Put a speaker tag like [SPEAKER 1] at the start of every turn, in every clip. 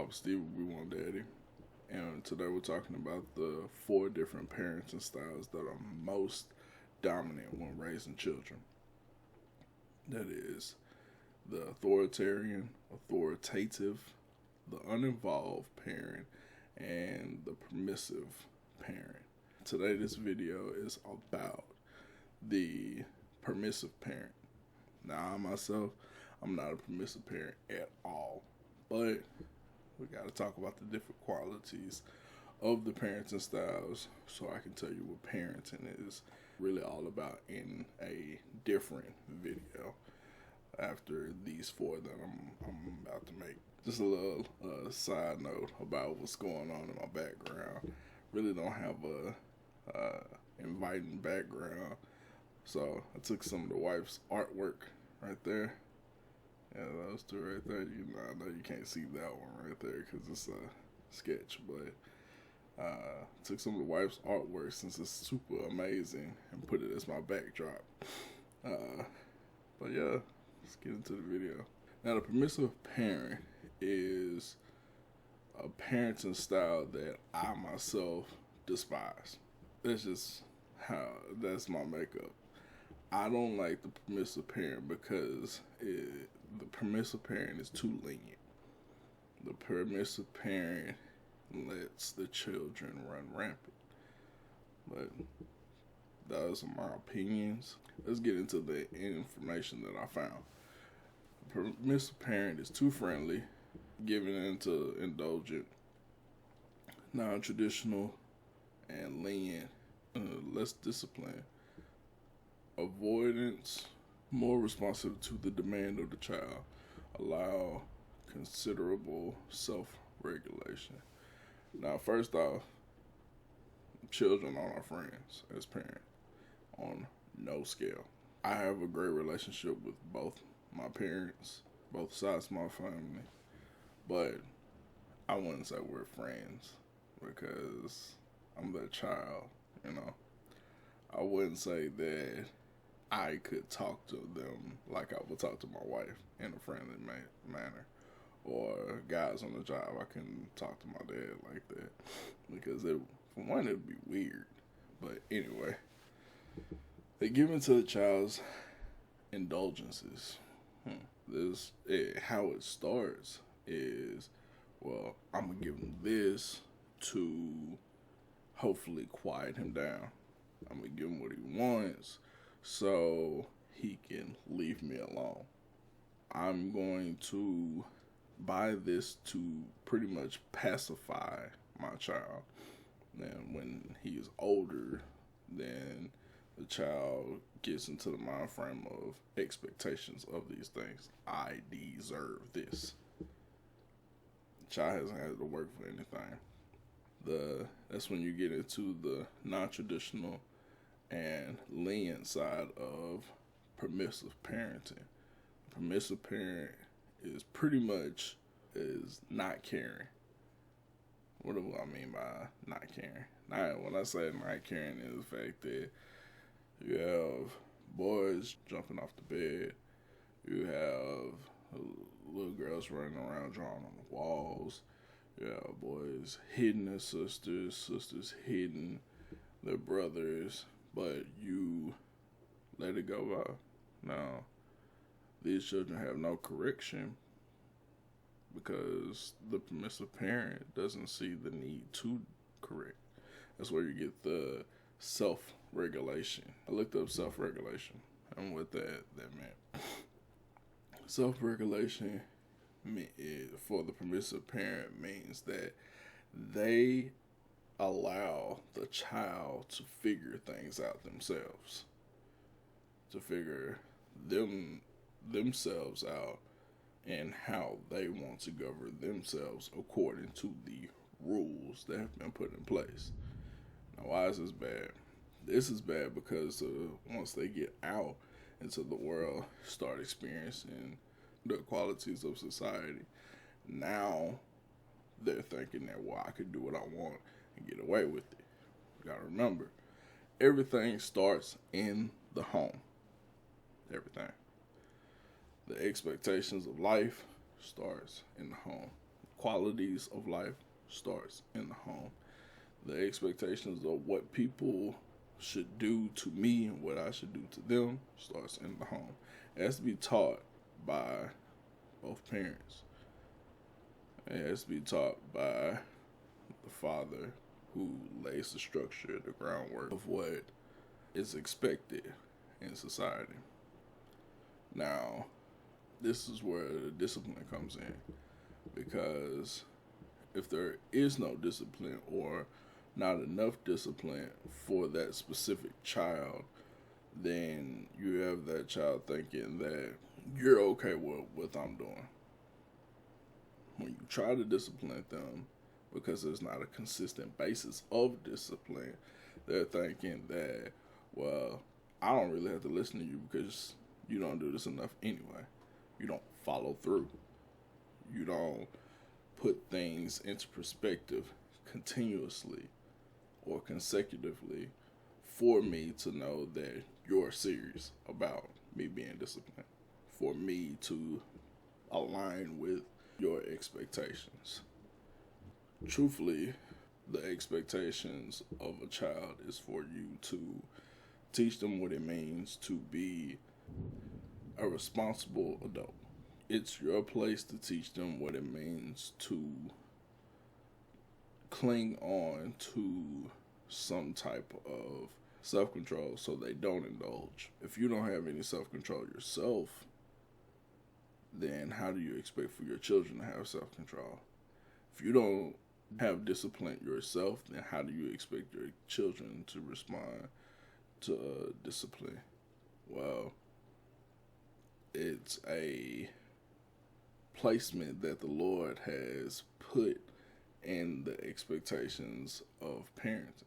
[SPEAKER 1] Papa Steve will be one daddy. And today we're talking about the 4 different parenting styles that are most dominant when raising children. That is the authoritarian, authoritative, the uninvolved parent, and the permissive parent. Today this video is about the permissive parent. Now I myself, I'm not a permissive parent at all, but we got to talk about the different qualities of the parenting styles so I can tell you what parenting is really all about in a different video after these 4 that I'm about to make. Just a little side note about what's going on in my background. Really don't have a inviting background, so I took some of the wife's artwork right there. Yeah, those 2 right there. I know you can't see that one right there because it's a sketch, but took some of the wife's artwork since it's super amazing and put it as my backdrop. But yeah, let's get into the video. Now, the permissive parent is a parenting style that I myself despise. That's my makeup. I don't like the permissive parent because the permissive parent is too lenient. The permissive parent lets the children run rampant. But those are my opinions. Let's get into the information that I found. The permissive parent is too friendly, giving into indulgent, non-traditional, and lenient, less disciplined, avoidance, more responsive to the demand of the child, allow considerable self-regulation. Now, first off, children are our friends as parents on no scale. I have a great relationship with both my parents, both sides of my family, but I wouldn't say we're friends because I'm their child, I wouldn't say that I could talk to them like I would talk to my wife in a friendly manner. Or guys on the job, I couldn't talk to my dad like that because for one, it would be weird. But anyway, they give into the child's indulgences. How it starts is, well, I'm going to give him this to hopefully quiet him down. I'm going to give him what he wants so he can leave me alone. I'm going to buy this to pretty much pacify my child. And when he is older, then the child gets into the mind frame of expectations of these things. I deserve this. The child hasn't had to work for anything. That's when you get into the non-traditional and lenient side of permissive parenting. Permissive parent is pretty much not caring. What do I mean by not caring? When I say not caring, is the fact that you have boys jumping off the bed, you have little girls running around drawing on the walls, you have boys hitting their sisters hitting their brothers, but you let it go by. Now, these children have no correction because the permissive parent doesn't see the need to correct. That's where you get the self-regulation. I looked up self-regulation and what that meant. Self-regulation for the permissive parent means that they allow the child to figure things out themselves, to figure themselves out and how they want to govern themselves according to the rules that have been put in place. Now, why is this bad? This is bad because once they get out into the world, start experiencing the qualities of society, now they're thinking that, well, I could do what I want and get away with it. You gotta remember, everything starts in the home. Everything. The expectations of life starts in the home. qualities of life starts in the home. The expectations of what people should do to me and what I should do to them starts in the home. It has to be taught by both parents. It has to be taught by the father, who lays the structure, the groundwork of what is expected in society. Now, this is where the discipline comes in, because if there is no discipline or not enough discipline for that specific child, then you have that child thinking that you're okay with what I'm doing. When you try to discipline them, because there's not a consistent basis of discipline, they're thinking that, well, I don't really have to listen to you because you don't do this enough anyway. You don't follow through. You don't put things into perspective continuously or consecutively for me to know that you're serious about me being disciplined, for me to align with your expectations. Truthfully, the expectations of a child is for you to teach them what it means to be a responsible adult. It's your place to teach them what it means to cling on to some type of self-control so they don't indulge. If you don't have any self-control yourself, then how do you expect for your children to have self-control? If you don't have discipline yourself, then how do you expect your children to respond to discipline? Well, it's a placement that the Lord has put in the expectations of parenting.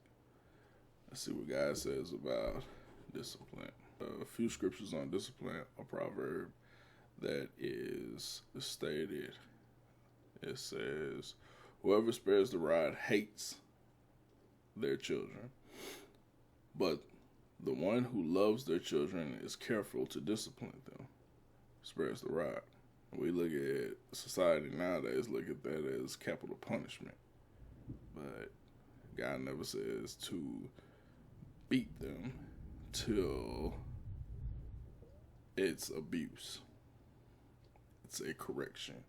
[SPEAKER 1] Let's see what God says about discipline. A few scriptures on discipline. A proverb that is stated. It says, whoever spares the rod hates their children, but the one who loves their children is careful to discipline them. Spares the rod. We look at society nowadays, look at that as capital punishment. But God never says to beat them till it's abuse. It's a correction.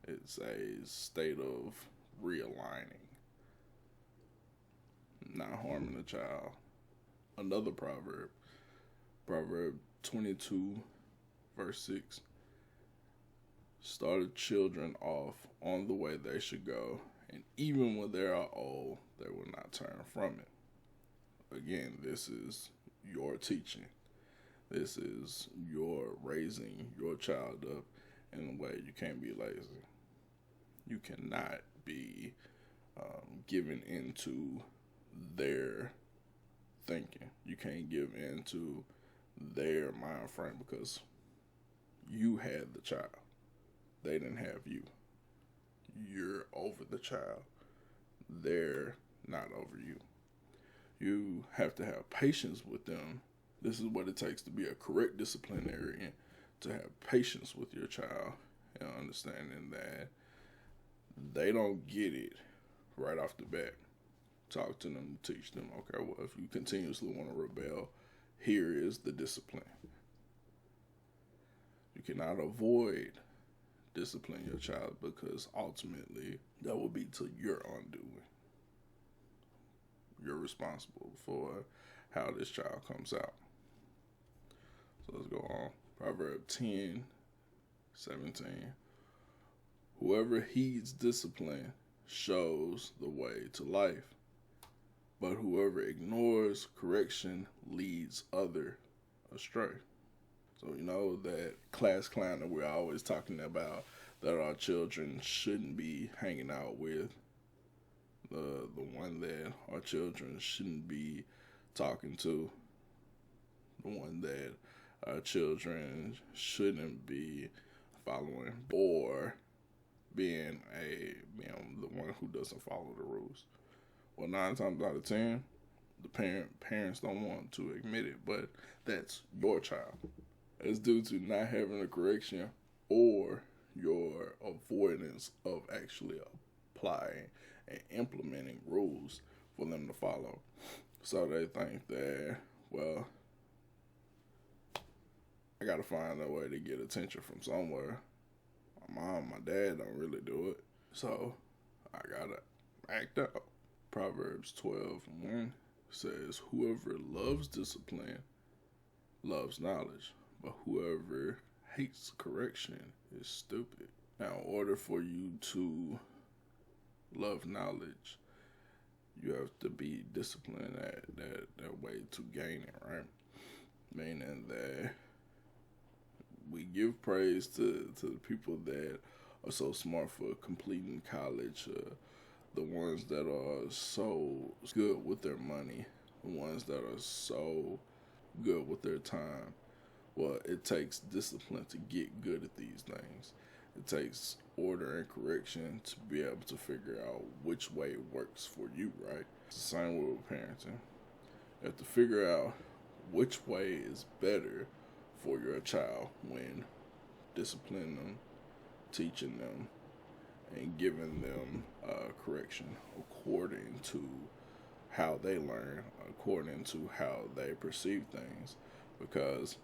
[SPEAKER 1] It's a state of realigning, not harming the child. Another proverb, Proverb 22, verse 6. Started children off on the way they should go, and even when they are old, they will not turn from it. Again, this is your teaching. This is your raising your child up in a way. You can't be lazy. You cannot be given into their thinking. You can't give into their mind frame because you had the child. They didn't have you. You're over the child. They're not over you. You have to have patience with them. This is what it takes to be a correct disciplinarian, to have patience with your child and understanding that they don't get it right off the bat. Talk to them, teach them, okay, well, if you continuously want to rebel, here is the discipline. You cannot avoid discipline your child because ultimately that will be to your undoing. You're responsible for how this child comes out. So let's go on. Proverb 10:17. Whoever heeds discipline shows the way to life, but whoever ignores correction leads other astray. So you know that class clown that we're always talking about that our children shouldn't be hanging out with, the one that our children shouldn't be talking to, the one that our children shouldn't be following, or being the one who doesn't follow the rules. Well, 9 times out of 10, the parents don't want to admit it, but that's your child. It's due to not having a correction or your avoidance of actually applying and implementing rules for them to follow. So they think that, well, I gotta find a way to get attention from somewhere. My mom, my dad don't really do it, so I gotta act out. Proverbs 12:1 says, "Whoever loves discipline loves knowledge, but whoever hates correction is stupid." Now, in order for you to love knowledge, you have to be disciplined at that way to gain it, right? Meaning that we give praise to the people that are so smart for completing college, the ones that are so good with their money, the ones that are so good with their time. Well, it takes discipline to get good at these things. It takes order and correction to be able to figure out which way works for you, right? It's the same way with parenting. You have to figure out which way is better for your child when disciplining them, teaching them, and giving them correction according to how they learn, according to how they perceive things. Because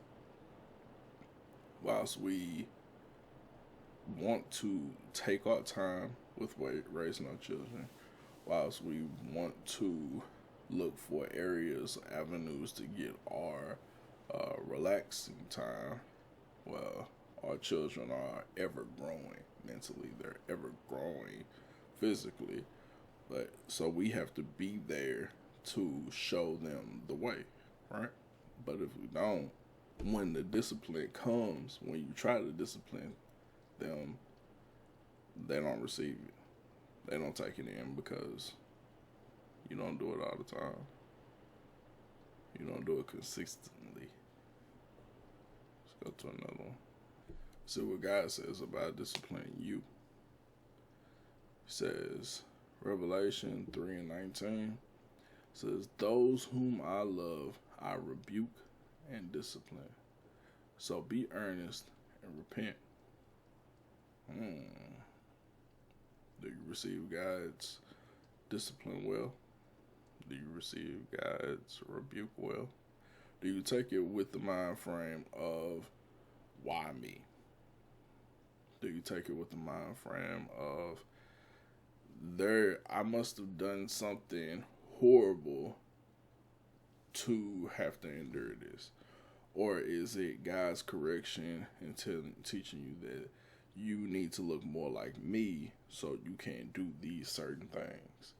[SPEAKER 1] whilst we want to take our time with raising our children, whilst we want to look for areas, avenues to get our relaxing time, well, our children are ever growing mentally, they're ever growing physically, but so we have to be there to show them the way, right? But if we don't, when the discipline comes, when you try to discipline them, they don't receive it. They don't take it in because you don't do it all the time. You don't do it consistently. Let's go to another one. See what God says about disciplining you. He says, Revelation 3:19 says, "Those whom I love, I rebuke and discipline. So be earnest and repent." Do you receive God's discipline well? Do you receive God's rebuke well? Do you take it with the mind frame of, why me? Do you take it with the mind frame of, I must have done something horrible to have to endure this? Or is it God's correction and teaching you that you need to look more like me so you can't do these certain things?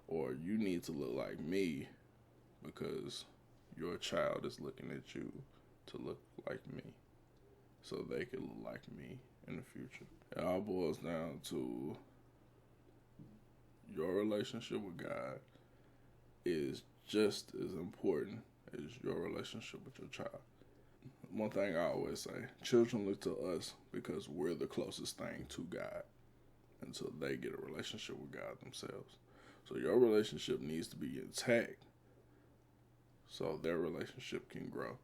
[SPEAKER 1] Or you need to look like me because your child is looking at you to look like me so they can look like me in the future. It all boils down to your relationship with God is just as important as your relationship with your child. One thing I always say, children look to us because we're the closest thing to God until they get a relationship with God themselves. So your relationship needs to be intact so their relationship can grow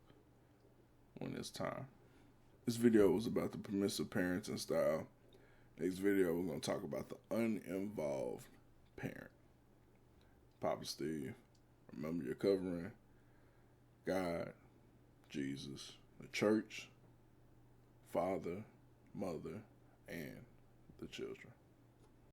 [SPEAKER 1] when it's time. This video was about the permissive parenting style. Next video, we're going to talk about the uninvolved parent. Papa Steve, remember your covering: God, Jesus, the church, father, mother, and the children.